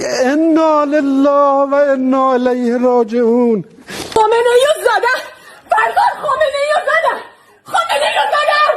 انا لله و انا الیه راجعون. خامنه‌ای رو زدن. فرزاد خامنه‌ای رو زدن. خامنه‌ای رو زدن.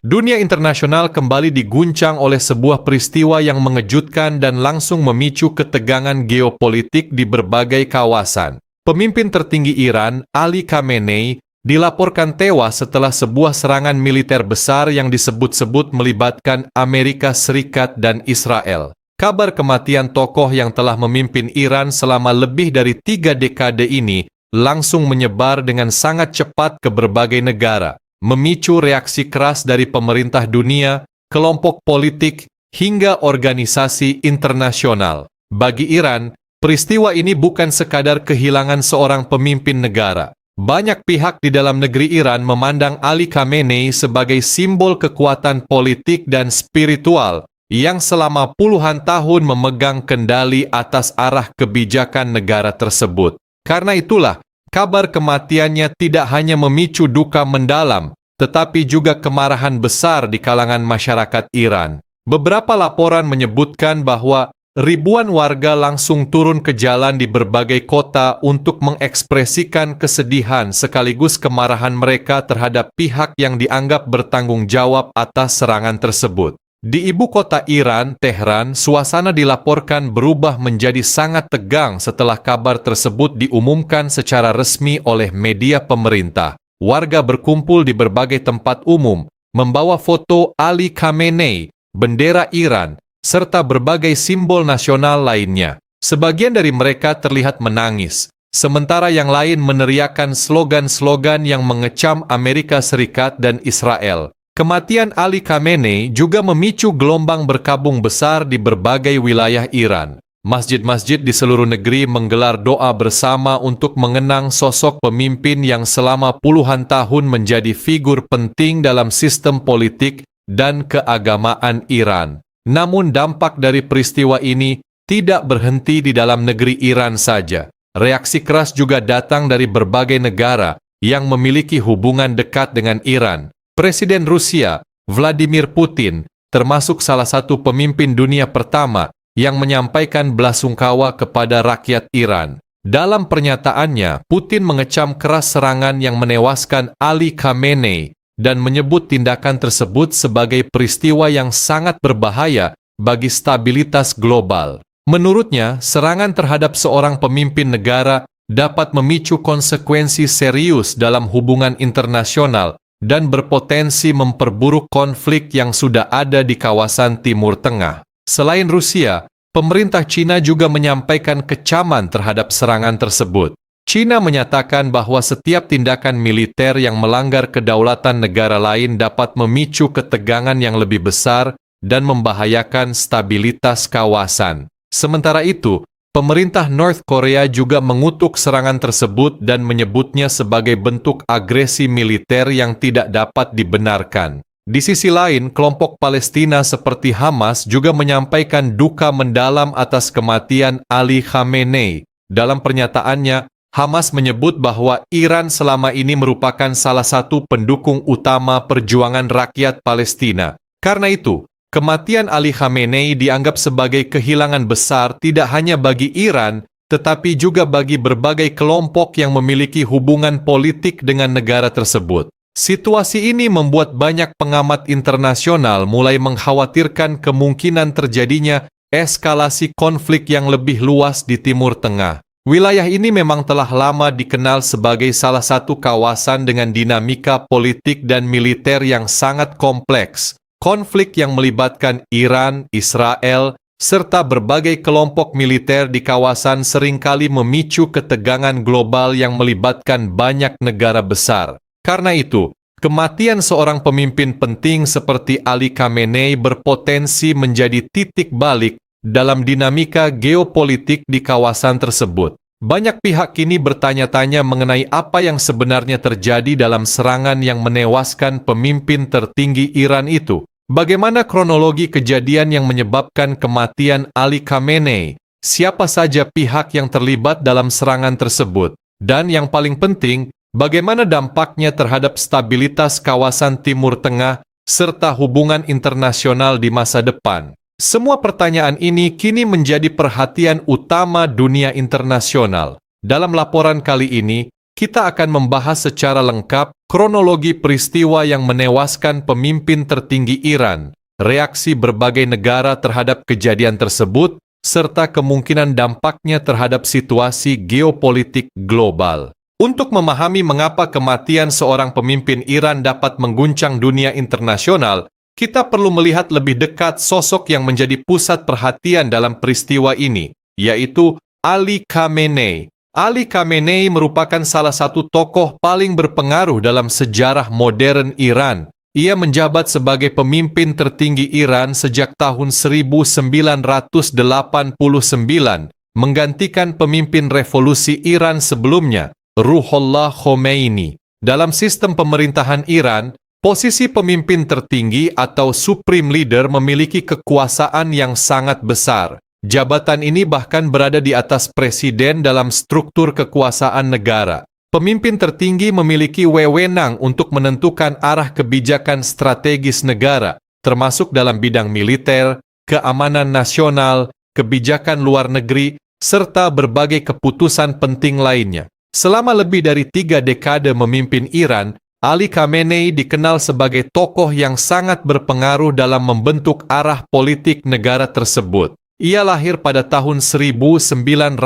Dunia internasional kembali diguncang oleh sebuah peristiwa yang mengejutkan dan langsung memicu ketegangan geopolitik di berbagai kawasan. Pemimpin tertinggi Iran, Ali Khamenei, dilaporkan tewas setelah sebuah serangan militer besar yang disebut-sebut melibatkan Amerika Serikat dan Israel. Kabar kematian tokoh yang telah memimpin Iran selama lebih dari 3 dekade ini langsung menyebar dengan sangat cepat ke berbagai negara, memicu reaksi keras dari pemerintah dunia, kelompok politik, hingga organisasi internasional. Bagi Iran, peristiwa ini bukan sekadar kehilangan seorang pemimpin negara. Banyak pihak di dalam negeri Iran memandang Ali Khamenei sebagai simbol kekuatan politik dan spiritual yang selama puluhan tahun memegang kendali atas arah kebijakan negara tersebut. Karena itulah, kabar kematiannya tidak hanya memicu duka mendalam, tetapi juga kemarahan besar di kalangan masyarakat Iran. Beberapa laporan menyebutkan bahwa ribuan warga langsung turun ke jalan di berbagai kota untuk mengekspresikan kesedihan sekaligus kemarahan mereka terhadap pihak yang dianggap bertanggung jawab atas serangan tersebut. Di ibu kota Iran, Tehran, suasana dilaporkan berubah menjadi sangat tegang setelah kabar tersebut diumumkan secara resmi oleh media pemerintah. Warga berkumpul di berbagai tempat umum, membawa foto Ali Khamenei, bendera Iran, serta berbagai simbol nasional lainnya. Sebagian dari mereka terlihat menangis, sementara yang lain meneriakkan slogan-slogan yang mengecam Amerika Serikat dan Israel. Kematian Ali Khamenei juga memicu gelombang berkabung besar di berbagai wilayah Iran. Masjid-masjid di seluruh negeri menggelar doa bersama untuk mengenang sosok pemimpin yang selama puluhan tahun menjadi figur penting dalam sistem politik dan keagamaan Iran. Namun dampak dari peristiwa ini tidak berhenti di dalam negeri Iran saja. Reaksi keras juga datang dari berbagai negara yang memiliki hubungan dekat dengan Iran. Presiden Rusia, Vladimir Putin, termasuk salah satu pemimpin dunia pertama yang menyampaikan belasungkawa kepada rakyat Iran. Dalam pernyataannya, Putin mengecam keras serangan yang menewaskan Ali Khamenei dan menyebut tindakan tersebut sebagai peristiwa yang sangat berbahaya bagi stabilitas global. Menurutnya, serangan terhadap seorang pemimpin negara dapat memicu konsekuensi serius dalam hubungan internasional dan berpotensi memperburuk konflik yang sudah ada di kawasan Timur Tengah. Selain Rusia, pemerintah Cina juga menyampaikan kecaman terhadap serangan tersebut. Cina menyatakan bahwa setiap tindakan militer yang melanggar kedaulatan negara lain dapat memicu ketegangan yang lebih besar dan membahayakan stabilitas kawasan. Sementara itu, pemerintah North Korea juga mengutuk serangan tersebut dan menyebutnya sebagai bentuk agresi militer yang tidak dapat dibenarkan. Di sisi lain, kelompok Palestina seperti Hamas juga menyampaikan duka mendalam atas kematian Ali Khamenei. Dalam pernyataannya, Hamas menyebut bahwa Iran selama ini merupakan salah satu pendukung utama perjuangan rakyat Palestina. Karena itu, kematian Ali Khamenei dianggap sebagai kehilangan besar tidak hanya bagi Iran, tetapi juga bagi berbagai kelompok yang memiliki hubungan politik dengan negara tersebut. Situasi ini membuat banyak pengamat internasional mulai mengkhawatirkan kemungkinan terjadinya eskalasi konflik yang lebih luas di Timur Tengah. Wilayah ini memang telah lama dikenal sebagai salah satu kawasan dengan dinamika politik dan militer yang sangat kompleks. Konflik yang melibatkan Iran, Israel, serta berbagai kelompok militer di kawasan seringkali memicu ketegangan global yang melibatkan banyak negara besar. Karena itu, kematian seorang pemimpin penting seperti Ali Khamenei berpotensi menjadi titik balik dalam dinamika geopolitik di kawasan tersebut. Banyak pihak kini bertanya-tanya mengenai apa yang sebenarnya terjadi dalam serangan yang menewaskan pemimpin tertinggi Iran itu. Bagaimana kronologi kejadian yang menyebabkan kematian Ali Khamenei? Siapa saja pihak yang terlibat dalam serangan tersebut? Dan yang paling penting, bagaimana dampaknya terhadap stabilitas kawasan Timur Tengah serta hubungan internasional di masa depan. Semua pertanyaan ini kini menjadi perhatian utama dunia internasional. Dalam laporan kali ini, kita akan membahas secara lengkap kronologi peristiwa yang menewaskan pemimpin tertinggi Iran, reaksi berbagai negara terhadap kejadian tersebut, serta kemungkinan dampaknya terhadap situasi geopolitik global. Untuk memahami mengapa kematian seorang pemimpin Iran dapat mengguncang dunia internasional, kita perlu melihat lebih dekat sosok yang menjadi pusat perhatian dalam peristiwa ini, yaitu Ali Khamenei. Ali Khamenei merupakan salah satu tokoh paling berpengaruh dalam sejarah modern Iran. Ia menjabat sebagai pemimpin tertinggi Iran sejak tahun 1989, menggantikan pemimpin revolusi Iran sebelumnya, Ruhollah Khomeini. Dalam sistem pemerintahan Iran, posisi pemimpin tertinggi atau supreme leader memiliki kekuasaan yang sangat besar. Jabatan ini bahkan berada di atas presiden dalam struktur kekuasaan negara. Pemimpin tertinggi memiliki wewenang untuk menentukan arah kebijakan strategis negara, termasuk dalam bidang militer, keamanan nasional, kebijakan luar negeri, serta berbagai keputusan penting lainnya. Selama lebih dari 3 dekade memimpin Iran, Ali Khamenei dikenal sebagai tokoh yang sangat berpengaruh dalam membentuk arah politik negara tersebut. Ia lahir pada tahun 1939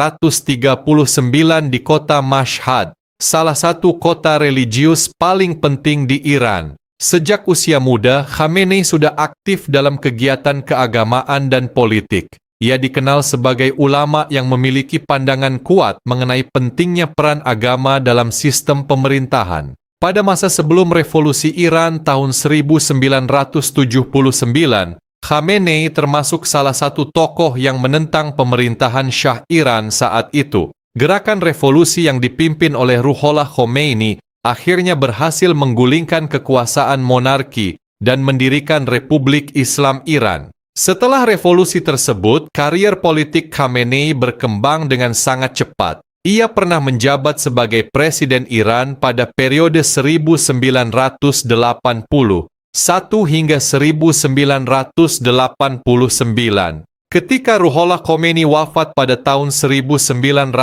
di kota Mashhad, salah satu kota religius paling penting di Iran. Sejak usia muda, Khamenei sudah aktif dalam kegiatan keagamaan dan politik. Ia dikenal sebagai ulama yang memiliki pandangan kuat mengenai pentingnya peran agama dalam sistem pemerintahan. Pada masa sebelum revolusi Iran tahun 1979, Khamenei termasuk salah satu tokoh yang menentang pemerintahan Shah Iran saat itu. Gerakan revolusi yang dipimpin oleh Ruhollah Khomeini akhirnya berhasil menggulingkan kekuasaan monarki dan mendirikan Republik Islam Iran. Setelah revolusi tersebut, karier politik Khamenei berkembang dengan sangat cepat. Ia pernah menjabat sebagai presiden Iran pada periode 1981 hingga 1989. Ketika Ruhollah Khomeini wafat pada tahun 1989,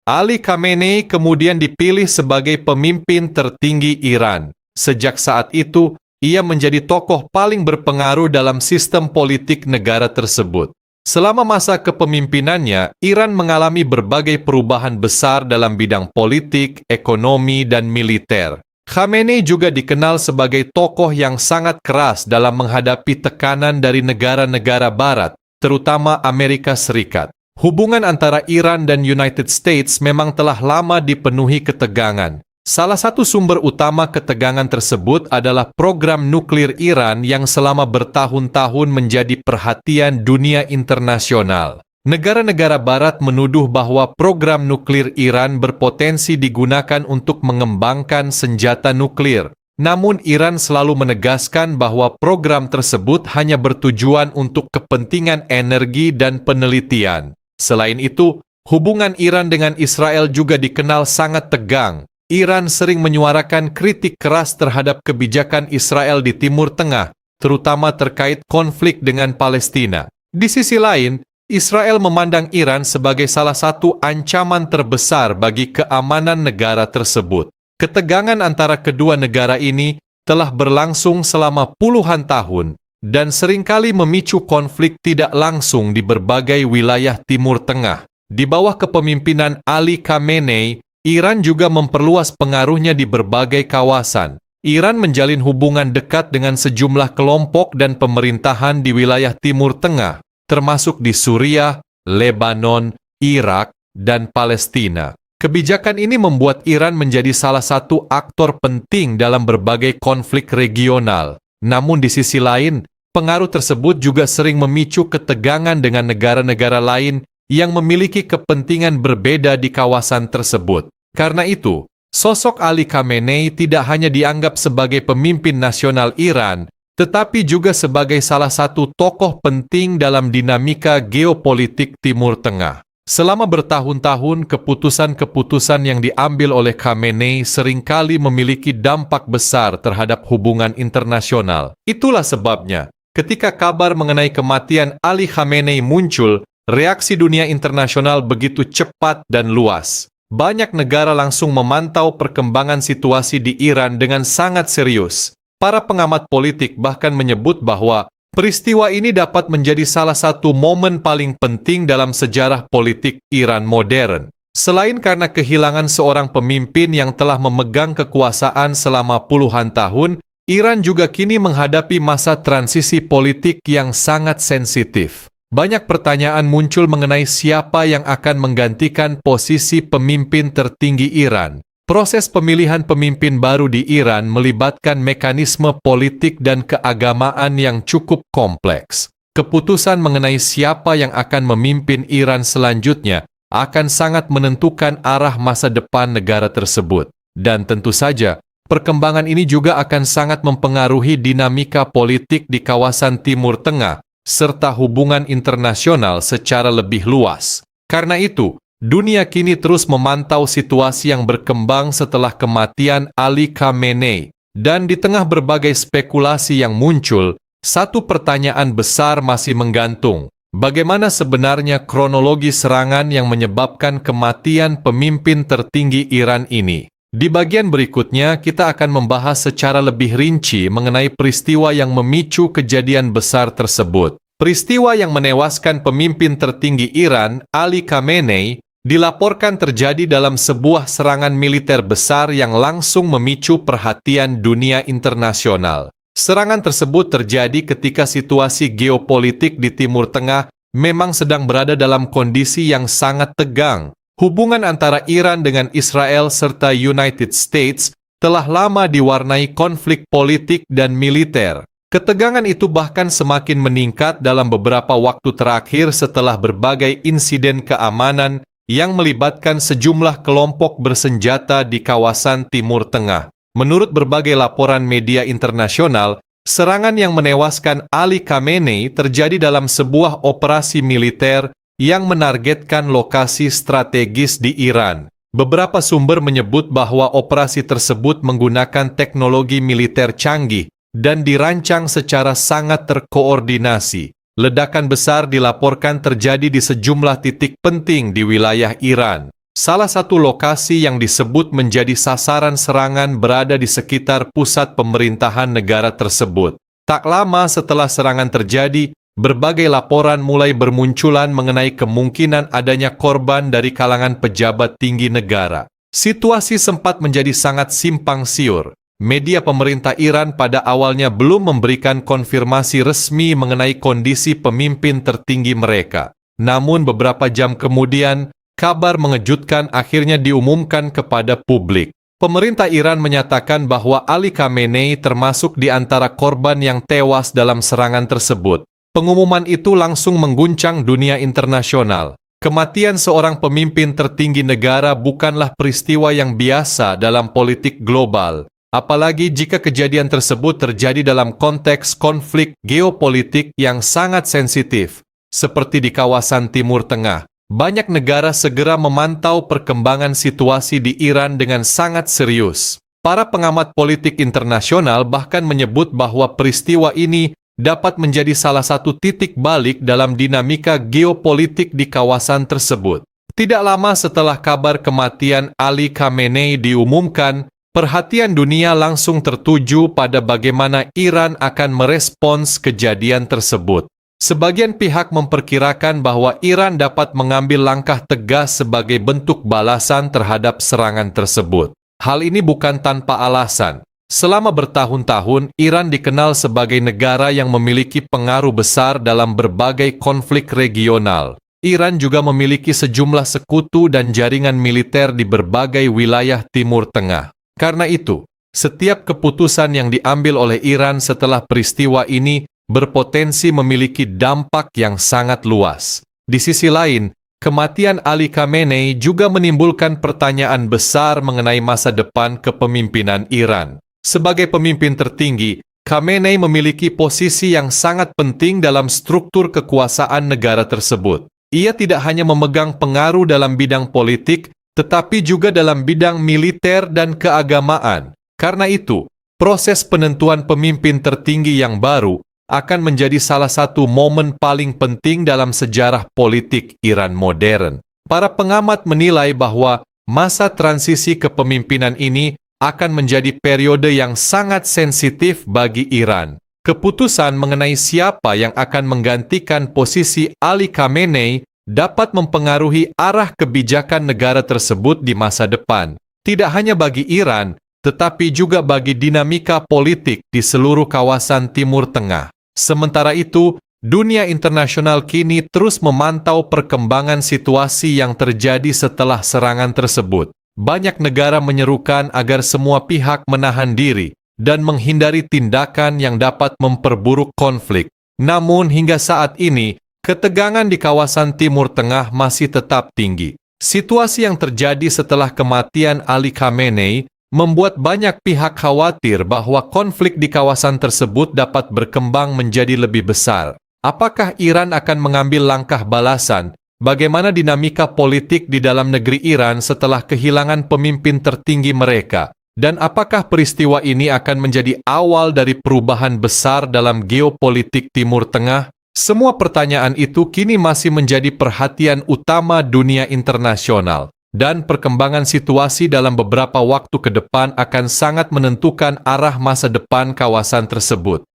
Ali Khamenei kemudian dipilih sebagai pemimpin tertinggi Iran. Sejak saat itu, ia menjadi tokoh paling berpengaruh dalam sistem politik negara tersebut. Selama masa kepemimpinannya, Iran mengalami berbagai perubahan besar dalam bidang politik, ekonomi, dan militer. Khamenei juga dikenal sebagai tokoh yang sangat keras dalam menghadapi tekanan dari negara-negara Barat, terutama Amerika Serikat. Hubungan antara Iran dan United States memang telah lama dipenuhi ketegangan. Salah satu sumber utama ketegangan tersebut adalah program nuklir Iran yang selama bertahun-tahun menjadi perhatian dunia internasional. Negara-negara Barat menuduh bahwa program nuklir Iran berpotensi digunakan untuk mengembangkan senjata nuklir. Namun Iran selalu menegaskan bahwa program tersebut hanya bertujuan untuk kepentingan energi dan penelitian. Selain itu, hubungan Iran dengan Israel juga dikenal sangat tegang. Iran sering menyuarakan kritik keras terhadap kebijakan Israel di Timur Tengah, terutama terkait konflik dengan Palestina. Di sisi lain, Israel memandang Iran sebagai salah satu ancaman terbesar bagi keamanan negara tersebut. Ketegangan antara kedua negara ini telah berlangsung selama puluhan tahun dan seringkali memicu konflik tidak langsung di berbagai wilayah Timur Tengah. Di bawah kepemimpinan Ali Khamenei, Iran juga memperluas pengaruhnya di berbagai kawasan. Iran menjalin hubungan dekat dengan sejumlah kelompok dan pemerintahan di wilayah Timur Tengah, termasuk di Suriah, Lebanon, Irak, dan Palestina. Kebijakan ini membuat Iran menjadi salah satu aktor penting dalam berbagai konflik regional. Namun di sisi lain, pengaruh tersebut juga sering memicu ketegangan dengan negara-negara lain yang memiliki kepentingan berbeda di kawasan tersebut. Karena itu, sosok Ali Khamenei tidak hanya dianggap sebagai pemimpin nasional Iran, tetapi juga sebagai salah satu tokoh penting dalam dinamika geopolitik Timur Tengah. Selama bertahun-tahun, keputusan-keputusan yang diambil oleh Khamenei seringkali memiliki dampak besar terhadap hubungan internasional. Itulah sebabnya, ketika kabar mengenai kematian Ali Khamenei muncul, reaksi dunia internasional begitu cepat dan luas. Banyak negara langsung memantau perkembangan situasi di Iran dengan sangat serius. Para pengamat politik bahkan menyebut bahwa peristiwa ini dapat menjadi salah satu momen paling penting dalam sejarah politik Iran modern. Selain karena kehilangan seorang pemimpin yang telah memegang kekuasaan selama puluhan tahun, Iran juga kini menghadapi masa transisi politik yang sangat sensitif. Banyak pertanyaan muncul mengenai siapa yang akan menggantikan posisi pemimpin tertinggi Iran. Proses pemilihan pemimpin baru di Iran melibatkan mekanisme politik dan keagamaan yang cukup kompleks. Keputusan mengenai siapa yang akan memimpin Iran selanjutnya akan sangat menentukan arah masa depan negara tersebut. Dan tentu saja, perkembangan ini juga akan sangat mempengaruhi dinamika politik di kawasan Timur Tengah, serta hubungan internasional secara lebih luas. Karena itu, dunia kini terus memantau situasi yang berkembang setelah kematian Ali Khamenei. Dan di tengah berbagai spekulasi yang muncul, satu pertanyaan besar masih menggantung. Bagaimana sebenarnya kronologi serangan yang menyebabkan kematian pemimpin tertinggi Iran ini? Di bagian berikutnya, kita akan membahas secara lebih rinci mengenai peristiwa yang memicu kejadian besar tersebut. Peristiwa yang menewaskan pemimpin tertinggi Iran, Ali Khamenei, dilaporkan terjadi dalam sebuah serangan militer besar yang langsung memicu perhatian dunia internasional. Serangan tersebut terjadi ketika situasi geopolitik di Timur Tengah memang sedang berada dalam kondisi yang sangat tegang. Hubungan antara Iran dengan Israel serta United States telah lama diwarnai konflik politik dan militer. Ketegangan itu bahkan semakin meningkat dalam beberapa waktu terakhir setelah berbagai insiden keamanan yang melibatkan sejumlah kelompok bersenjata di kawasan Timur Tengah. Menurut berbagai laporan media internasional, serangan yang menewaskan Ali Khamenei terjadi dalam sebuah operasi militer yang menargetkan lokasi strategis di Iran. Beberapa sumber menyebut bahwa operasi tersebut menggunakan teknologi militer canggih dan dirancang secara sangat terkoordinasi. Ledakan besar dilaporkan terjadi di sejumlah titik penting di wilayah Iran. Salah satu lokasi yang disebut menjadi sasaran serangan berada di sekitar pusat pemerintahan negara tersebut. Tak lama setelah serangan terjadi, berbagai laporan mulai bermunculan mengenai kemungkinan adanya korban dari kalangan pejabat tinggi negara. Situasi sempat menjadi sangat simpang siur. Media pemerintah Iran pada awalnya belum memberikan konfirmasi resmi mengenai kondisi pemimpin tertinggi mereka. Namun beberapa jam kemudian, kabar mengejutkan akhirnya diumumkan kepada publik. Pemerintah Iran menyatakan bahwa Ali Khamenei termasuk di antara korban yang tewas dalam serangan tersebut. Pengumuman itu langsung mengguncang dunia internasional. Kematian seorang pemimpin tertinggi negara bukanlah peristiwa yang biasa dalam politik global. Apalagi jika kejadian tersebut terjadi dalam konteks konflik geopolitik yang sangat sensitif, seperti di kawasan Timur Tengah. Banyak negara segera memantau perkembangan situasi di Iran dengan sangat serius. Para pengamat politik internasional bahkan menyebut bahwa peristiwa ini dapat menjadi salah satu titik balik dalam dinamika geopolitik di kawasan tersebut. Tidak lama setelah kabar kematian Ali Khamenei diumumkan, perhatian dunia langsung tertuju pada bagaimana Iran akan merespons kejadian tersebut. Sebagian pihak memperkirakan bahwa Iran dapat mengambil langkah tegas sebagai bentuk balasan terhadap serangan tersebut. Hal ini bukan tanpa alasan. Selama bertahun-tahun, Iran dikenal sebagai negara yang memiliki pengaruh besar dalam berbagai konflik regional. Iran juga memiliki sejumlah sekutu dan jaringan militer di berbagai wilayah Timur Tengah. Karena itu, setiap keputusan yang diambil oleh Iran setelah peristiwa ini berpotensi memiliki dampak yang sangat luas. Di sisi lain, kematian Ali Khamenei juga menimbulkan pertanyaan besar mengenai masa depan kepemimpinan Iran. Sebagai pemimpin tertinggi, Khamenei memiliki posisi yang sangat penting dalam struktur kekuasaan negara tersebut. Ia tidak hanya memegang pengaruh dalam bidang politik, tetapi juga dalam bidang militer dan keagamaan. Karena itu, proses penentuan pemimpin tertinggi yang baru akan menjadi salah satu momen paling penting dalam sejarah politik Iran modern. Para pengamat menilai bahwa masa transisi kepemimpinan ini akan menjadi periode yang sangat sensitif bagi Iran. Keputusan mengenai siapa yang akan menggantikan posisi Ali Khamenei dapat mempengaruhi arah kebijakan negara tersebut di masa depan. Tidak hanya bagi Iran, tetapi juga bagi dinamika politik di seluruh kawasan Timur Tengah. Sementara itu, dunia internasional kini terus memantau perkembangan situasi yang terjadi setelah serangan tersebut. Banyak negara menyerukan agar semua pihak menahan diri dan menghindari tindakan yang dapat memperburuk konflik. Namun hingga saat ini, ketegangan di kawasan Timur Tengah masih tetap tinggi. Situasi yang terjadi setelah kematian Ali Khamenei membuat banyak pihak khawatir bahwa konflik di kawasan tersebut dapat berkembang menjadi lebih besar. Apakah Iran akan mengambil langkah balasan? Bagaimana dinamika politik di dalam negeri Iran setelah kehilangan pemimpin tertinggi mereka? Dan apakah peristiwa ini akan menjadi awal dari perubahan besar dalam geopolitik Timur Tengah? Semua pertanyaan itu kini masih menjadi perhatian utama dunia internasional, dan perkembangan situasi dalam beberapa waktu ke depan akan sangat menentukan arah masa depan kawasan tersebut.